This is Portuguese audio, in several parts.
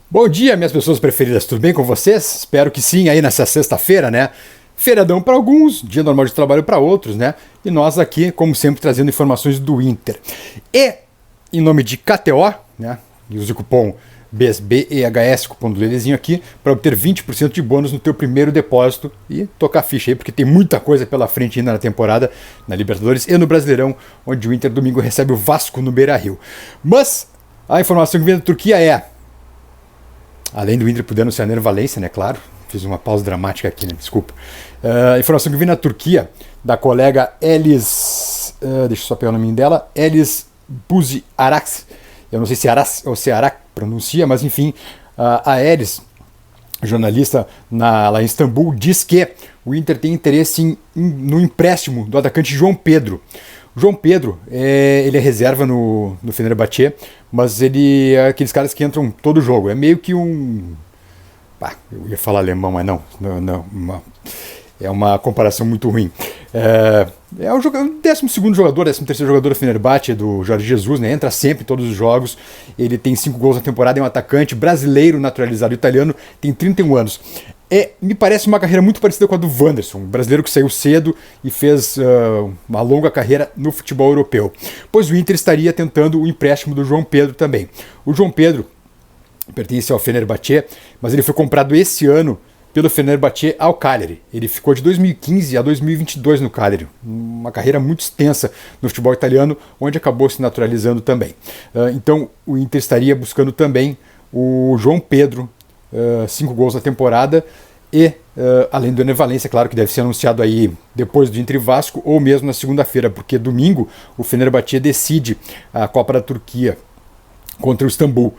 Bom dia, minhas pessoas preferidas, tudo bem com vocês? Espero que sim, aí nessa sexta-feira, né? Feriadão para alguns, dia normal de trabalho para outros, né? E nós aqui, como sempre, trazendo informações do Inter. E, em nome de KTO, né? E use o cupom BSBEHS, cupom do Lelezinho aqui, para obter 20% de bônus no teu primeiro depósito e tocar ficha aí, porque tem muita coisa pela frente ainda na temporada, na Libertadores e no Brasileirão, onde o Inter domingo recebe o Vasco no Beira-Rio. Mas a informação que vem da Turquia é: além do Inter poder anunciar Ener Valencia, né? Claro, fiz uma pausa dramática aqui, né? Desculpa. Informação que vem na Turquia, da colega Elis. Deixa eu só pegar o nome dela. Elis Buzi Arax. Eu não sei se Aras ou se Arak pronuncia, mas enfim. A Elis, jornalista lá em Istambul, diz que o Inter tem interesse no empréstimo do atacante João Pedro. O João Pedro, ele é reserva no Fenerbahçe, mas ele é aqueles caras que entram todo jogo. É meio que um... eu ia falar alemão, mas não. É uma comparação muito ruim. É o 12º jogador, 13º jogador do Fenerbahçe, do Jorge Jesus, né? Entra sempre em todos os jogos. Ele tem 5 gols na temporada, é um atacante brasileiro, naturalizado italiano, tem 31 anos. Me parece uma carreira muito parecida com a do Wanderson, um brasileiro que saiu cedo e fez uma longa carreira no futebol europeu. Pois o Inter estaria tentando o empréstimo do João Pedro também. O João Pedro pertence ao Fenerbahçe, mas ele foi comprado esse ano pelo Fenerbahçe ao Cagliari. Ele ficou de 2015 a 2022 no Cagliari. Uma carreira muito extensa no futebol italiano, onde acabou se naturalizando também. Então o Inter estaria buscando também o João Pedro, 5 gols na temporada, e além do Ener Valencia, claro que deve ser anunciado aí depois do Inter e Vasco, ou mesmo na segunda-feira, porque domingo o Fenerbahçe decide a Copa da Turquia contra o Istambul.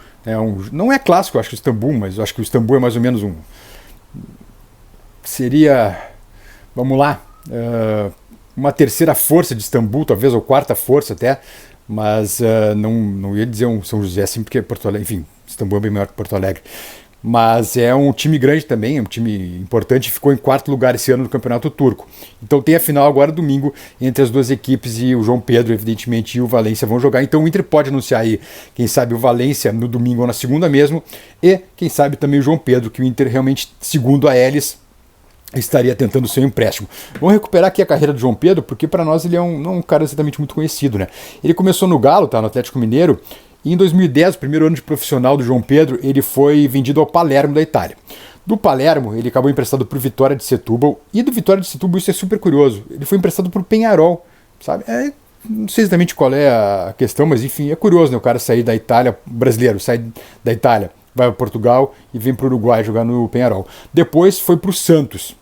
Não é clássico, eu acho que o Istambul, mas eu acho que o Istambul é mais ou menos seria, vamos lá, uma terceira força de Istambul, talvez, ou quarta força até, mas não ia dizer um São José assim, porque Porto Alegre, enfim, Istambul é bem maior que Porto Alegre. Mas é um time grande também, é um time importante, ficou em 4º lugar esse ano no Campeonato Turco. Então tem a final agora domingo entre as duas equipes e o João Pedro, evidentemente, e o Valencia vão jogar. Então o Inter pode anunciar aí, quem sabe, o Valencia no domingo ou na segunda mesmo, e quem sabe também o João Pedro, que o Inter realmente, segundo a Elis, estaria tentando o seu empréstimo. Vamos recuperar aqui a carreira do João Pedro, porque para nós ele é não um cara exatamente muito conhecido, né? Ele começou no Galo, tá, no Atlético Mineiro, e em 2010, o primeiro ano de profissional do João Pedro, ele foi vendido ao Palermo da Itália. Do Palermo, ele acabou emprestado para o Vitória de Setúbal, e do Vitória de Setúbal isso é super curioso, ele foi emprestado para o Peñarol, sabe? Não sei exatamente qual é a questão, mas enfim, é curioso, né? O cara sair da Itália, brasileiro, sai da Itália, vai para Portugal e vem para o Uruguai jogar no Peñarol. Depois foi para o Santos.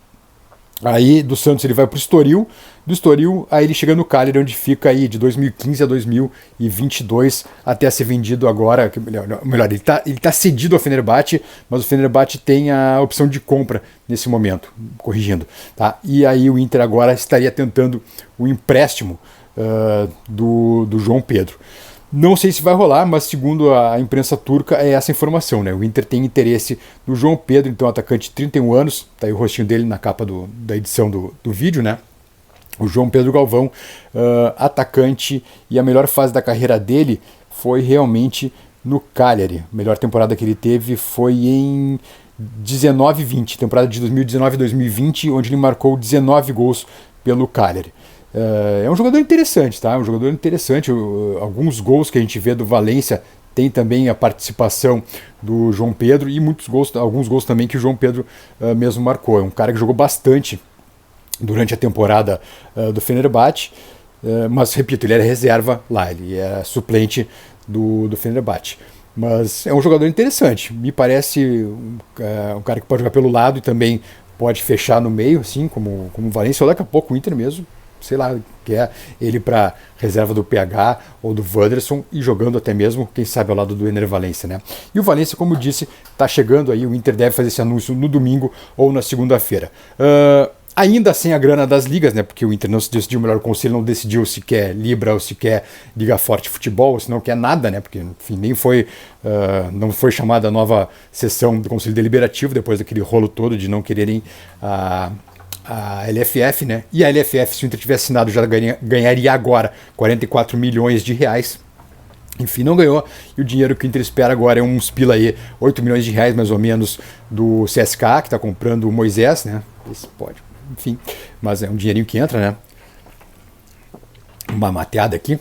Aí do Santos ele vai para o Estoril, do Estoril aí ele chega no Cagliari, onde fica aí de 2015 a 2022 até ser vendido agora, melhor, ele tá cedido ao Fenerbahçe, mas o Fenerbahçe tem a opção de compra nesse momento, corrigindo, tá? E aí o Inter agora estaria tentando o empréstimo do João Pedro. Não sei se vai rolar, mas segundo a imprensa turca é essa informação, né? O Inter tem interesse no João Pedro, então atacante de 31 anos, tá aí o rostinho dele na capa da edição do vídeo, né? O João Pedro Galvão, atacante, e a melhor fase da carreira dele foi realmente no Cagliari. A melhor temporada que ele teve foi em 19-20, temporada de 2019-2020, onde ele marcou 19 gols pelo Cagliari. É um jogador interessante, tá? Alguns gols que a gente vê do Valencia tem também a participação do João Pedro e alguns gols também que o João Pedro mesmo marcou. É um cara que jogou bastante durante a temporada do Fenerbahçe, mas repito, ele era reserva lá, ele é suplente do Fenerbahçe. Mas é um jogador interessante, me parece um cara que pode jogar pelo lado e também pode fechar no meio, assim, como o Valencia, ou daqui a pouco o Inter mesmo, sei lá, quer ele para reserva do PH ou do Wanderson e jogando até mesmo, quem sabe, ao lado do Ener Valencia, né? E o Valencia, como disse, está chegando aí, o Inter deve fazer esse anúncio no domingo ou na segunda-feira. Ainda sem a grana das ligas, né? Porque o Inter não se decidiu, melhor, o conselho não decidiu se quer Libra ou se quer Liga Forte Futebol, ou se não quer nada, né? Porque, enfim, não foi chamada a nova sessão do Conselho Deliberativo depois daquele rolo todo de não quererem a LFF, né? E a LFF, se o Inter tivesse assinado, já ganharia agora 44 milhões de reais. Enfim, não ganhou, e o dinheiro que o Inter espera agora é uns pila aí, 8 milhões de reais mais ou menos do CSKA, que está comprando o Moisés, né? Esse pode, enfim, mas é um dinheirinho que entra, né? Uma mateada aqui.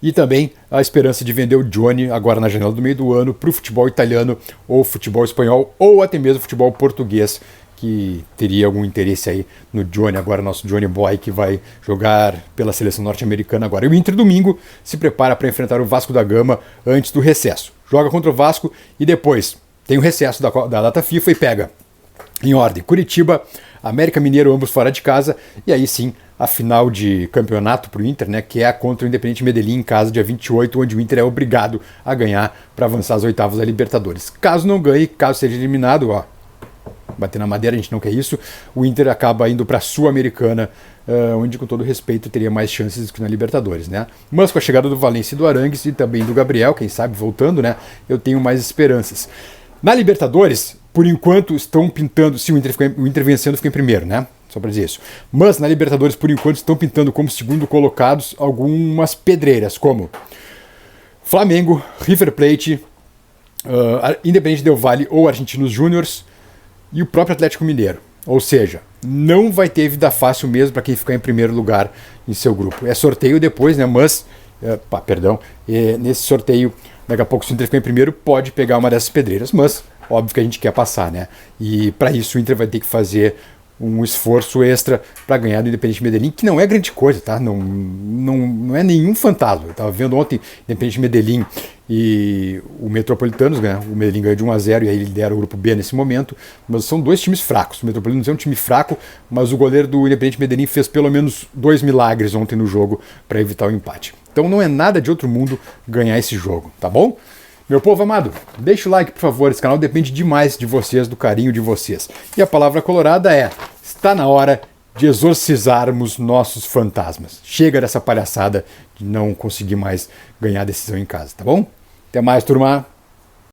E também a esperança de vender o Johnny agora na janela do meio do ano para o futebol italiano ou futebol espanhol ou até mesmo futebol português, que teria algum interesse aí no Johnny, agora nosso Johnny Boy, que vai jogar pela seleção norte-americana agora. E o Inter domingo se prepara para enfrentar o Vasco da Gama antes do recesso. Joga contra o Vasco e depois tem o recesso da data FIFA e pega em ordem Curitiba, América Mineiro, ambos fora de casa, e aí sim a final de campeonato para o Inter, né, que é contra o Independente Medellín em casa, dia 28, onde o Inter é obrigado a ganhar para avançar às oitavas da Libertadores. Caso não ganhe, caso seja eliminado, ó, bater na madeira, a gente não quer isso, o Inter acaba indo para a Sul-Americana, onde, com todo respeito, teria mais chances que na Libertadores, né? Mas com a chegada do Valencia e do Arangues e também do Gabriel, quem sabe voltando, né, eu tenho mais esperanças. Na Libertadores, por enquanto, estão pintando, se o Inter vencendo, fica em primeiro, né? Só para dizer isso. Mas na Libertadores, por enquanto, estão pintando como segundo colocados algumas pedreiras, como Flamengo, River Plate, Independiente Del Valle ou Argentinos Júniors e o próprio Atlético Mineiro. Ou seja, não vai ter vida fácil mesmo para quem ficar em primeiro lugar em seu grupo. É sorteio depois, né? Mas, nesse sorteio, daqui a pouco, se o Inter ficar em primeiro, pode pegar uma dessas pedreiras. Mas, óbvio que a gente quer passar, né? E para isso o Inter vai ter que fazer um esforço extra para ganhar do Independente Medellín, que não é grande coisa, tá? Não é nenhum fantasma. Eu estava vendo ontem Independente Medellín e o Metropolitanos, né? O Medellín ganhou de 1-0 e aí ele lidera o grupo B nesse momento, mas são dois times fracos. O Metropolitanos é um time fraco, mas o goleiro do Independente Medellín fez pelo menos 2 milagres ontem no jogo para evitar o empate. Então não é nada de outro mundo ganhar esse jogo, tá bom? Meu povo amado, deixa o like, por favor. Esse canal depende demais de vocês, do carinho de vocês. E a palavra colorada é: está na hora de exorcizarmos nossos fantasmas. Chega dessa palhaçada de não conseguir mais ganhar decisão em casa, tá bom? Até mais, turma!